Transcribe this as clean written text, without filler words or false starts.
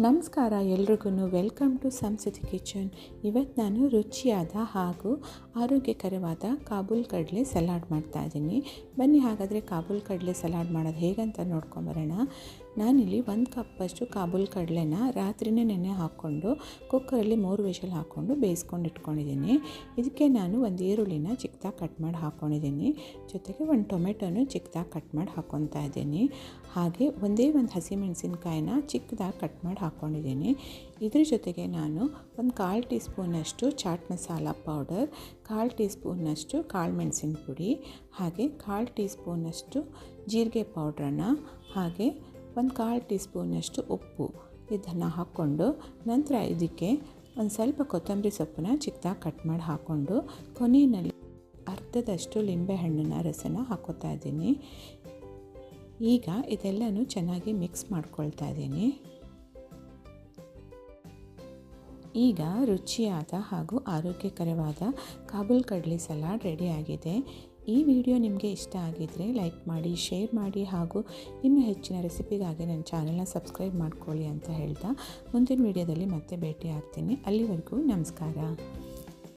ನಮಸ್ಕಾರ ಎಲ್ರಿಗೂ welcome to ಸಂಸ್ಕೃತಿ ಕಿಚನ್. ಇವತ್ತು ನಾನು ರುಚಿಯಾದ ಹಾಗೂ ಆರೋಗ್ಯಕರವಾದ ಕಾಬೂಲ್ ಕಡಲೆ ಸಲಾಡ್ ಮಾಡ್ತಾಯಿದ್ದೀನಿ. ಬನ್ನಿ ಹಾಗಾದರೆ ಕಾಬೂಲ್ ಕಡಲೆ ಸಲಾಡ್ ಮಾಡೋದು ಹೇಗಂತ ನೋಡ್ಕೊಂಬರೋಣ. ನಾನಿಲ್ಲಿ 1 ಕಪ್ಪಷ್ಟು ಕಾಬೂಲ್ ಕಡಲೆನ ರಾತ್ರಿನೇ ನೆನೆ ಹಾಕ್ಕೊಂಡು ಕುಕ್ಕರಲ್ಲಿ 3 ವಿಷಲ್ ಹಾಕ್ಕೊಂಡು ಬೇಯಿಸ್ಕೊಂಡು ಇಟ್ಕೊಂಡಿದ್ದೀನಿ. ಇದಕ್ಕೆ ನಾನು ಒಂದು ಈರುಳ್ಳಿನ ಚಿಕ್ಕದಾಗಿ ಕಟ್ ಮಾಡಿ ಹಾಕ್ಕೊಂಡಿದ್ದೀನಿ. ಜೊತೆಗೆ ಒಂದು ಟೊಮೆಟೊನು ಚಿಕ್ಕದಾಗಿ ಕಟ್ ಮಾಡಿ ಹಾಕ್ಕೊತಾ ಇದ್ದೀನಿ. ಹಾಗೆ ಒಂದೇ ಒಂದು ಹಸಿಮೆಣಸಿನ್ಕಾಯಿನ ಚಿಕ್ಕದಾಗಿ ಕಟ್ ಮಾಡಿ ಹಾಕ್ಕೊಂಡಿದ್ದೀನಿ. ಇದ್ರ ಜೊತೆಗೆ ನಾನು ಒಂದು 1/4 ಟೀ ಸ್ಪೂನಷ್ಟು ಚಾಟ್ ಮಸಾಲ ಪೌಡರ್, 1/4 ಟೀ ಸ್ಪೂನಷ್ಟು ಕಾಳು ಮೆಣಸಿನ ಪುಡಿ, ಹಾಗೆ 1/4 ಟೀ ಸ್ಪೂನಷ್ಟು ಜೀರಿಗೆ ಪೌಡ್ರನ್ನು, ಹಾಗೆ ಒಂದು 1/4 ಟೀ ಸ್ಪೂನಷ್ಟು ಉಪ್ಪು ಇದನ್ನು ಹಾಕ್ಕೊಂಡು ನಂತರ ಇದಕ್ಕೆ ಒಂದು ಸ್ವಲ್ಪ ಕೊತ್ತಂಬರಿ ಸೊಪ್ಪನ್ನ ಚಿಕ್ಕದಾಗಿ ಕಟ್ ಮಾಡಿ ಹಾಕ್ಕೊಂಡು ಕೊನೆಯಲ್ಲಿ ಅರ್ಧದಷ್ಟು ಲಿಂಬೆಹಣ್ಣಿನ ರಸನ ಹಾಕ್ಕೋತಾ ಇದ್ದೀನಿ. ಈಗ ಇದೆಲ್ಲನೂ ಚೆನ್ನಾಗಿ ಮಿಕ್ಸ್ ಮಾಡ್ಕೊಳ್ತಾ ಇದ್ದೀನಿ. ಈಗ ರುಚಿಯಾದ ಹಾಗೂ ಆರೋಗ್ಯಕರವಾದ ಕಾಬೂಲ್ ಕಡಲೆ ಸಲಾಡ್ ರೆಡಿಯಾಗಿದೆ. ಈ ವಿಡಿಯೋ ನಿಮಗೆ ಇಷ್ಟ ಆಗಿದ್ದರೆ ಲೈಕ್ ಮಾಡಿ, ಶೇರ್ ಮಾಡಿ ಹಾಗೂ ಇನ್ನೂ ಹೆಚ್ಚಿನ ರೆಸಿಪಿಗಾಗಿ ನನ್ನ ಚಾನಲ್ನ ಸಬ್ಸ್ಕ್ರೈಬ್ ಮಾಡ್ಕೊಳ್ಳಿ ಅಂತ ಹೇಳ್ತಾ ಮುಂದಿನ ವಿಡಿಯೋದಲ್ಲಿ ಮತ್ತೆ ಭೇಟಿ ಆಗ್ತೀನಿ. ಅಲ್ಲಿವರೆಗೂ ನಮಸ್ಕಾರ.